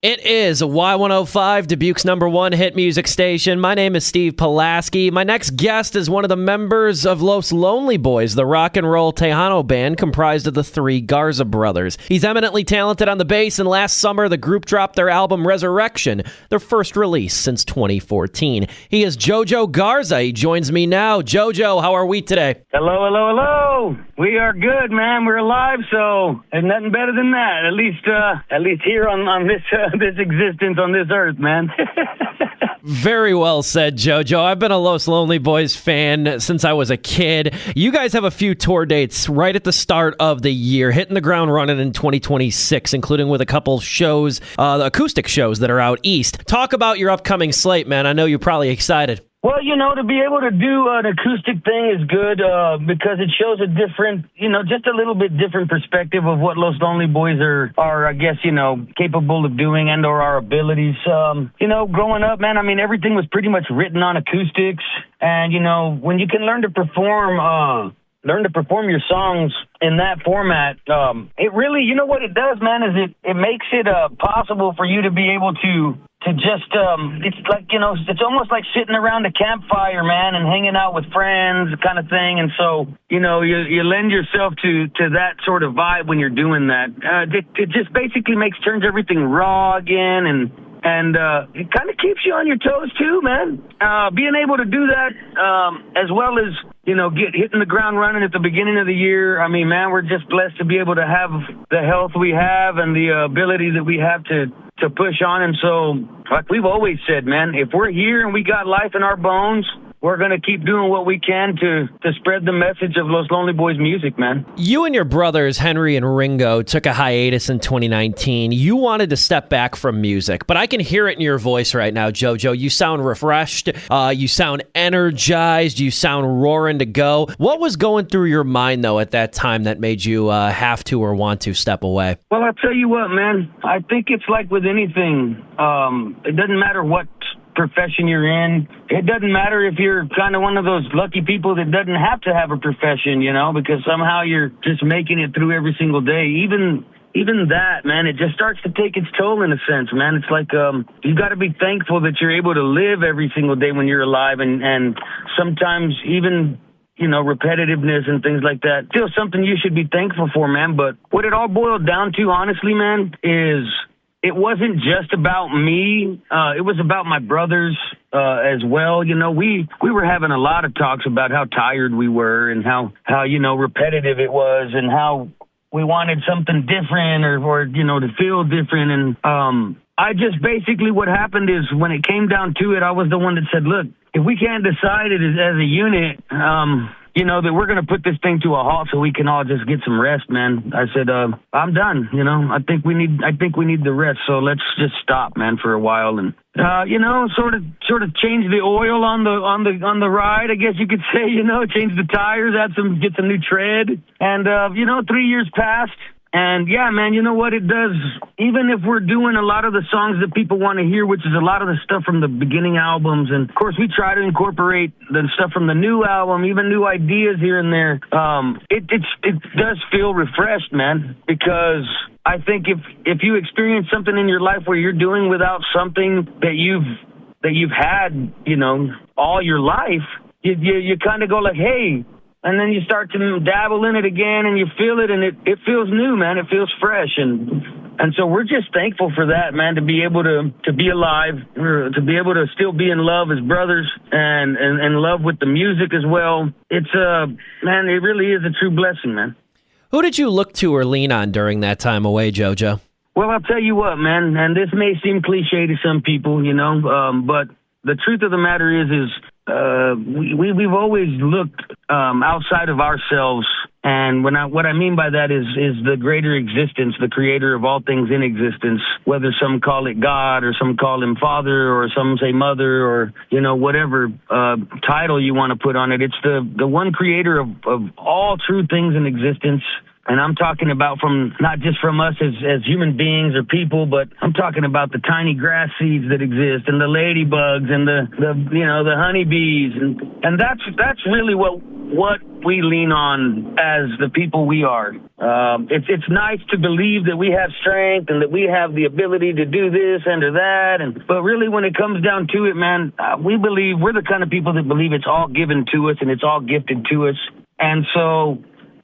It is Y105, Dubuque's #1 hit music station. My name is Steve Pulaski. My next guest is one of the members of Los Lonely Boys, the rock and roll Tejano band comprised of the three Garza brothers. He's eminently talented on the bass, and last summer the group dropped their album Resurrection, their first release since 2014. He is Jojo Garza. He joins me now. Jojo, how are we today? Hello. We are good, man. We're alive, so there's nothing better than that. At least here on this existence on this earth, man. Very well said, Jojo. I've been a Los Lonely Boys fan since I was a kid. You guys have a few tour dates right at the start of the year, hitting the ground running in 2026, including with a couple shows, the acoustic shows that are out east. Talk about your upcoming slate, man. I know you're probably excited. Well, to be able to do an acoustic thing is good because it shows a different, just a little bit different perspective of what Los Lonely Boys are I guess, capable of doing and or our abilities. Growing up, man, I mean, everything was pretty much written on acoustics. And, when you can learn to perform your songs in that format, it really, what it does, man, is it makes it possible for you to be able to just, it's like, it's almost like sitting around a campfire, man, and hanging out with friends kind of thing. And so, you lend yourself to that sort of vibe when you're doing that. It just basically turns everything raw again, and it kind of keeps you on your toes too, man. Being able to do that, as well as, hitting the ground running at the beginning of the year. I mean, man, we're just blessed to be able to have the health we have and the ability that we have to push on. And so, like we've always said, man, if we're here and we got life in our bones, we're going to keep doing what we can to spread the message of Los Lonely Boys music, man. You and your brothers, Henry and Ringo, took a hiatus in 2019. You wanted to step back from music, but I can hear it in your voice right now, Jojo. You sound refreshed. You sound energized. You sound roaring to go. What was going through your mind, though, at that time that made you have to or want to step away? Well, I'll tell you what, man. I think it's like with anything. It doesn't matter what profession you're in. It doesn't matter if you're kind of one of those lucky people that doesn't have to have a profession, because somehow you're just making it through every single day. Even that, man, it just starts to take its toll in a sense, man. It's like you got to be thankful that you're able to live every single day when you're alive, and sometimes even repetitiveness and things like that. Still something you should be thankful for, man. But what it all boiled down to, honestly, man, is it wasn't just about me. It was about my brothers as well. We were having a lot of talks about how tired we were and how repetitive it was and how we wanted something different or to feel different. And I just basically what happened is when it came down to it, I was the one that said, look, if we can't decide it as a unit, that we're going to put this thing to a halt so we can all just get some rest, man. I said, I'm done. I think we need the rest. So let's just stop, man, for a while and, sort of change the oil on the ride, I guess you could say, change the tires, get some new tread. And, 3 years passed. And yeah, man, you know what it does? Even if we're doing a lot of the songs that people want to hear, which is a lot of the stuff from the beginning albums, and of course we try to incorporate the stuff from the new album, even new ideas here and there. It does feel refreshed, man, because I think if you experience something in your life where you're doing without something that you've had, all your life, you kind of go like, hey. And then you start to dabble in it again and you feel it and it feels new, man. It feels fresh. And so we're just thankful for that, man, to be able to be alive, to be able to still be in love as brothers and in love with the music as well. It's, man, it really is a true blessing, man. Who did you look to or lean on during that time away, Jojo? Well, I'll tell you what, man, and this may seem cliche to some people, but the truth of the matter is we've always looked outside of ourselves, and what I mean by that is the greater existence, the creator of all things in existence, whether some call it God or some call him Father or some say Mother or, whatever title you want to put on it. It's the one creator of all true things in existence. And I'm talking about not just from us as human beings or people, but I'm talking about the tiny grass seeds that exist and the ladybugs and the honeybees. And that's really what what we lean on as the people we are. It's nice to believe that we have strength and that we have the ability to do this and or that. But really, when it comes down to it, man, we believe we're the kind of people that believe it's all given to us and it's all gifted to us. And so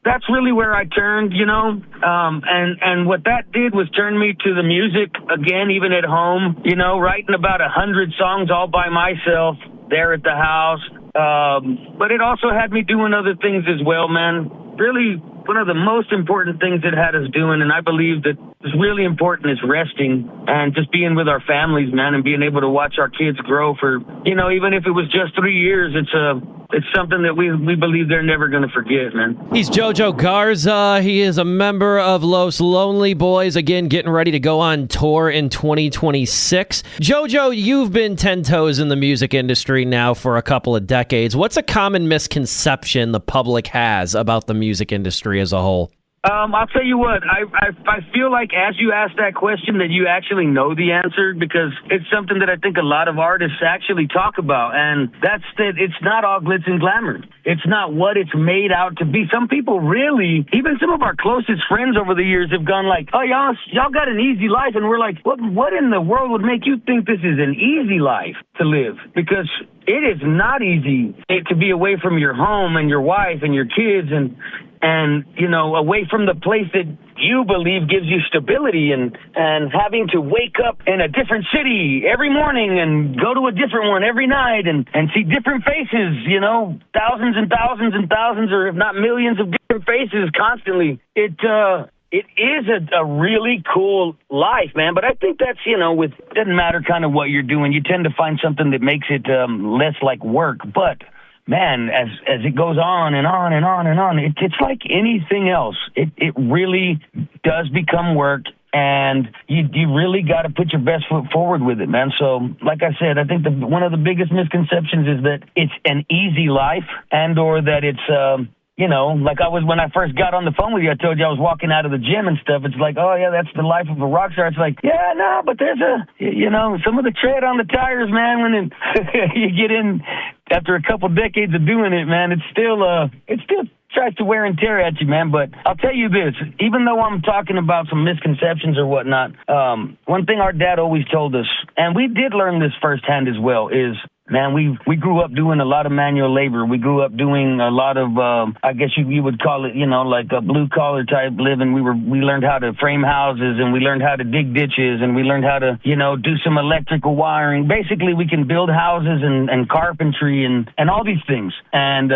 that's really where I turned, and what that did was turn me to the music again, even at home, writing about 100 songs all by myself there at the house. But it also had me doing other things as well, man. Really, one of the most important things it had us doing, and I believe that is really important, is resting and just being with our families, man, and being able to watch our kids grow for, even if it was just 3 years, it's something that we believe they're never going to forget, man. He's Jojo Garza. He is a member of Los Lonely Boys, again, getting ready to go on tour in 2026. Jojo, you've been 10 toes in the music industry now for a couple of decades. What's a common misconception the public has about the music industry as a whole? I'll tell you what, I feel like as you ask that question that you actually know the answer, because it's something that I think a lot of artists actually talk about, and that's that it's not all glitz and glamour. It's not what it's made out to be. Some people really, even some of our closest friends over the years have gone like, oh, y'all got an easy life, and we're like, what in the world would make you think this is an easy life to live? Because it is not easy to be away from your home and your wife and your kids and away from the place that you believe gives you stability and having to wake up in a different city every morning and go to a different one every night and see different faces, thousands and thousands and thousands, or if not millions of different faces constantly. It is a really cool life, man. But I think that's, it doesn't matter kind of what you're doing. You tend to find something that makes it less like work. But man, as it goes on and on and on and on, it's like anything else. It really does become work, and you really got to put your best foot forward with it, man. So, like I said, I think one of the biggest misconceptions is that it's an easy life, and or that it's like I was when I first got on the phone with you. I told you I was walking out of the gym and stuff. It's like, oh yeah, that's the life of a rock star. It's like, yeah, no, but there's some of the tread on the tires, man. When you get in after a couple decades of doing it, man, it still tries to wear and tear at you, man. But I'll tell you this, even though I'm talking about some misconceptions or whatnot, one thing our dad always told us, and we did learn this firsthand as well, is, man, we grew up doing a lot of manual labor. We grew up doing a lot of, I guess you would call it, like a blue-collar type living. We learned how to frame houses, and we learned how to dig ditches, and we learned how to, do some electrical wiring. Basically, we can build houses and carpentry and all these things. And,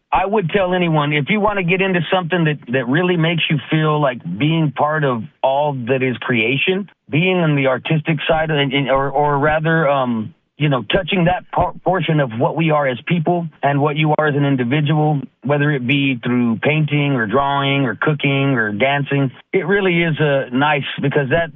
I would tell anyone, if you want to get into something that really makes you feel like being part of all that is creation, being on the artistic side, or rather, touching that portion of what we are as people and what you are as an individual, whether it be through painting or drawing or cooking or dancing, it really is nice, because that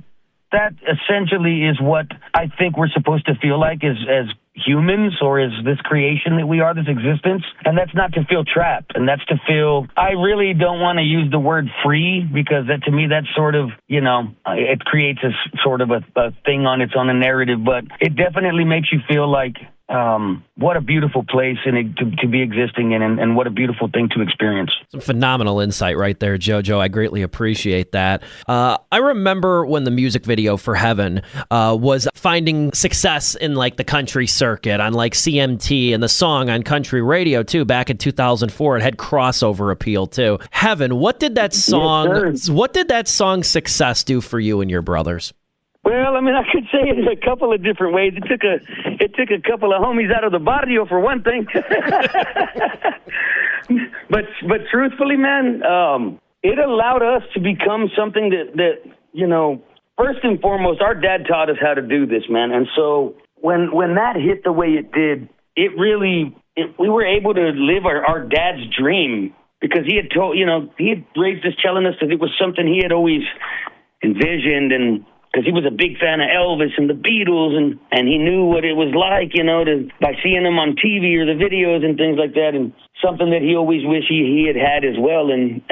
essentially is what I think we're supposed to feel like as humans, or as this creation that we are, this existence. And that's not to feel trapped, and that's to feel, I really don't want to use the word free, because that, to me, that's sort of, it creates a sort of a thing on its own, a narrative, but it definitely makes you feel like, what a beautiful place to be existing in, and what a beautiful thing to experience. Some phenomenal insight right there, Jojo. I greatly appreciate that. I remember when the music video for Heaven was finding success in like the country circuit on like CMT, and the song on country radio too back in 2004. It had crossover appeal too. Heaven, what did that song success do for you and your brothers? Well, I mean, I could say it in a couple of different ways. It took a couple of homies out of the barrio, for one thing. but truthfully, man, it allowed us to become something that first and foremost, our dad taught us how to do this, man. And so when that hit the way it did, we were able to live our dad's dream, because he had raised us telling us that it was something he had always envisioned, and because he was a big fan of Elvis and the Beatles, and he knew what it was like, by seeing them on TV or the videos and things like that, and something that he always wished he had as well. And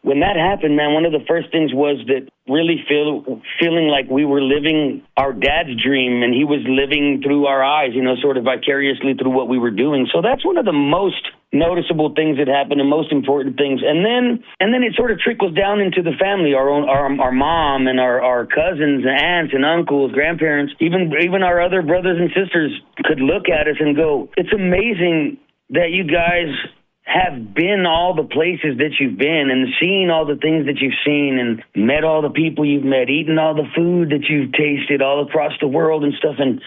when that happened, man, one of the first things was that really feeling like we were living our dad's dream, and he was living through our eyes, sort of vicariously through what we were doing. So that's one of the most noticeable things that happen, the most important things, and then it sort of trickles down into the family, our mom and our cousins and aunts and uncles, grandparents, even our other brothers and sisters could look at us and go, it's amazing that you guys have been all the places that you've been and seen all the things that you've seen and met all the people you've met, eaten all the food that you've tasted all across the world and stuff. And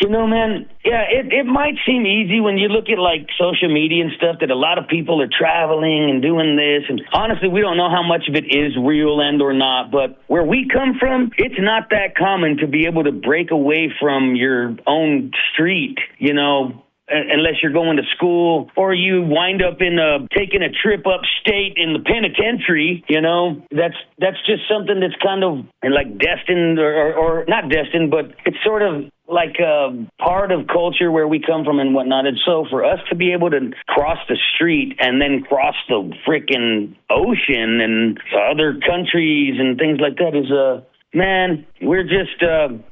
you know, man, yeah, it might seem easy when you look at like social media and stuff that a lot of people are traveling and doing this. And honestly, we don't know how much of it is real and or not. But where we come from, it's not that common to be able to break away from your own street, you know, unless you're going to school or you wind up in taking a trip upstate in the penitentiary. You know, that's just something that's kind of like destined or not destined, but it's sort of like a part of culture where we come from and whatnot. And so for us to be able to cross the street and then cross the freaking ocean and other countries and things like that is man, we're just,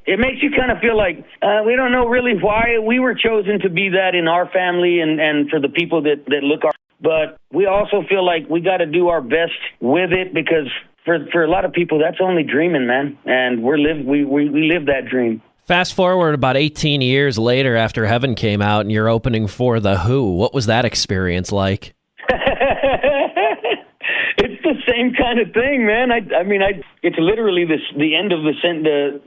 it makes you kind of feel like we don't know really why we were chosen to be that in our family and for the people that look our, but we also feel like we got to do our best with it because for a lot of people, that's only dreaming, man. And we live that dream. Fast forward about 18 years later after Heaven came out and you're opening for The Who. What was that experience like? It's the same kind of thing, man. I mean, it's literally the end of the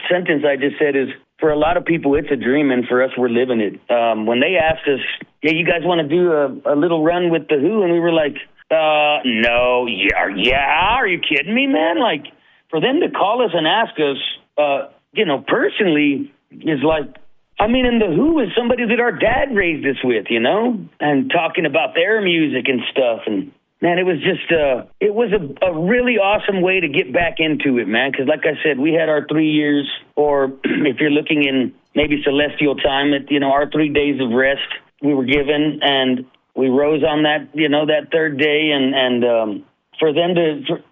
sentence I just said is, for a lot of people, it's a dream, and for us, we're living it. When they asked us, yeah, you guys want to do a little run with The Who? And we were like, no, yeah, are you kidding me, man? Like, for them to call us and ask us, personally, is like, I mean, and The Who is somebody that our dad raised us with, you know, and talking about their music and stuff. And man, it was just, it was a really awesome way to get back into it, man. Because like I said, we had our 3 years, or if you're looking in maybe celestial time, our 3 days of rest we were given, and we rose on that, that third day, and for them to,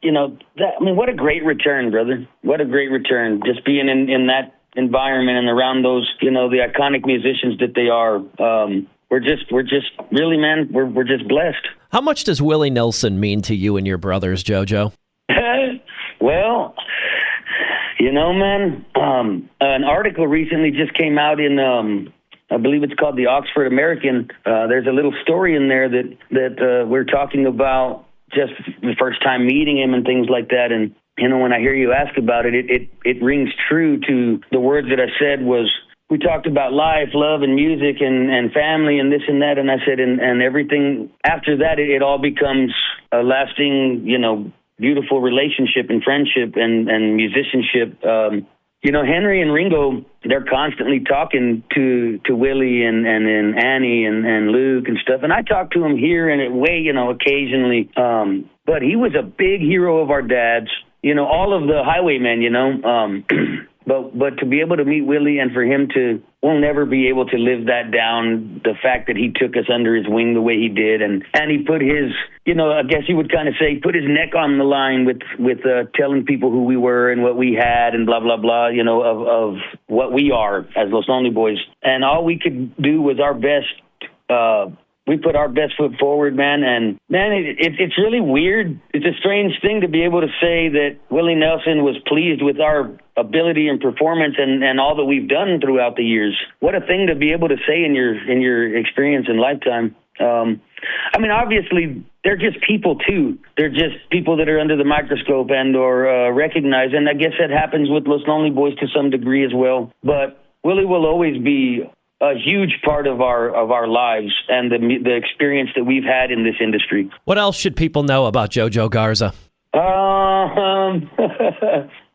what a great return, brother. What a great return. Just being in that environment and around those, the iconic musicians that they are. We're just really, man, we're just blessed. How much does Willie Nelson mean to you and your brothers, Jojo? Well, man, an article recently just came out in, I believe it's called the Oxford American. There's a little story in there that we're talking about just the first time meeting him and things like that. And, when I hear you ask about it, it rings true to the words that I said was, we talked about life, love, and music and family and this and that. And I said, and everything after that, it all becomes a lasting, beautiful relationship and friendship and musicianship. Henry and Ringo, they're constantly talking to Willie and Annie and Luke and stuff. And I talk to him here and occasionally. But he was a big hero of our dad's, all of the highwaymen, But to be able to meet Willie and for him we'll never be able to live that down, the fact that he took us under his wing the way he did. And he put his, I guess you would kind of say, put his neck on the line with telling people who we were and what we had and blah, blah, blah, of what we are as Los Lonely Boys. And all we could do was our best. We put our best foot forward, man. And, man, it's really weird. It's a strange thing to be able to say that Willie Nelson was pleased with our ability and performance and all that we've done throughout the years. What a thing to be able to say in your experience and lifetime. Obviously, they're just people, too. They're just people that are under the microscope and or recognized. And I guess that happens with Los Lonely Boys to some degree as well. But Willie will always be a huge part of our lives and the experience that we've had in this industry. What else should people know about Jojo Garza?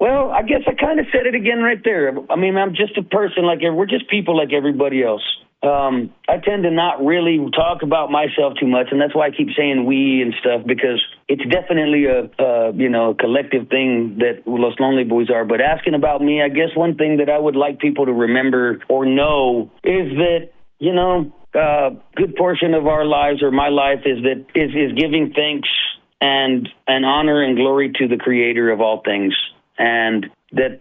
Well, I guess I kind of said it again right there. I'm just a person we're just people like everybody else. I tend to not really talk about myself too much, and that's why I keep saying we and stuff, because it's definitely a collective thing that Los Lonely Boys are. But asking about me, I guess one thing that I would like people to remember or know is that, good portion of our lives, or my life, is giving thanks and honor and glory to the creator of all things. And that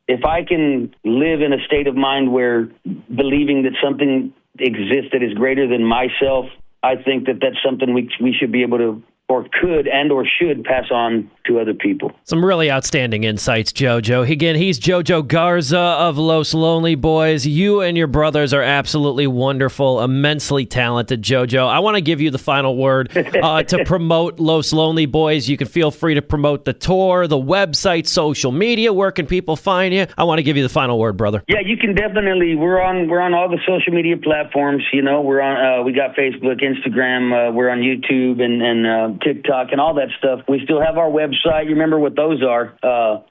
if I can live in a state of mind where believing that something exists that is greater than myself, I think that that's something we should be able to, or could and or should pass on to other people. Some really outstanding insights, Jojo. Again, he's Jojo Garza of Los Lonely Boys. You and your brothers are absolutely wonderful, immensely talented, Jojo. I want to give you the final word to promote Los Lonely Boys. You can feel free to promote the tour, the website, social media. Where can people find you? I want to give you the final word, brother. Yeah, you can definitely. We're on all the social media platforms. You know, we're on. We got Facebook, Instagram. We're on YouTube and TikTok and all that stuff. We still have our website. You remember what those are.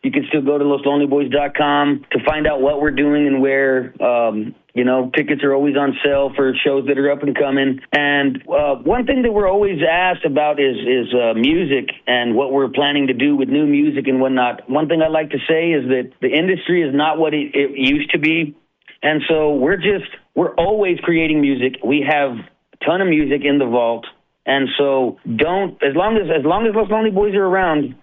You can still go to loslonelyboys.com to find out what we're doing and where. You know, tickets are always on sale for shows that are up and coming. And one thing that we're always asked about is music and what we're planning to do with new music and whatnot. One thing I like to say is that the industry is not what it used to be. And so we're always creating music. We have a ton of music in the vault. And so as long as Los Lonely Boys are around,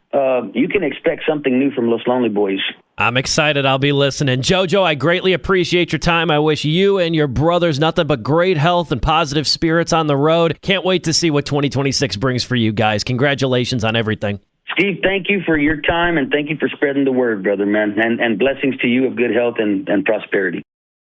you can expect something new from Los Lonely Boys. I'm excited. I'll be listening. Jojo, I greatly appreciate your time. I wish you and your brothers nothing but great health and positive spirits on the road. Can't wait to see what 2026 brings for you guys. Congratulations on everything. Steve, thank you for your time, and thank you for spreading the word, brother, man. And blessings to you of good health and prosperity.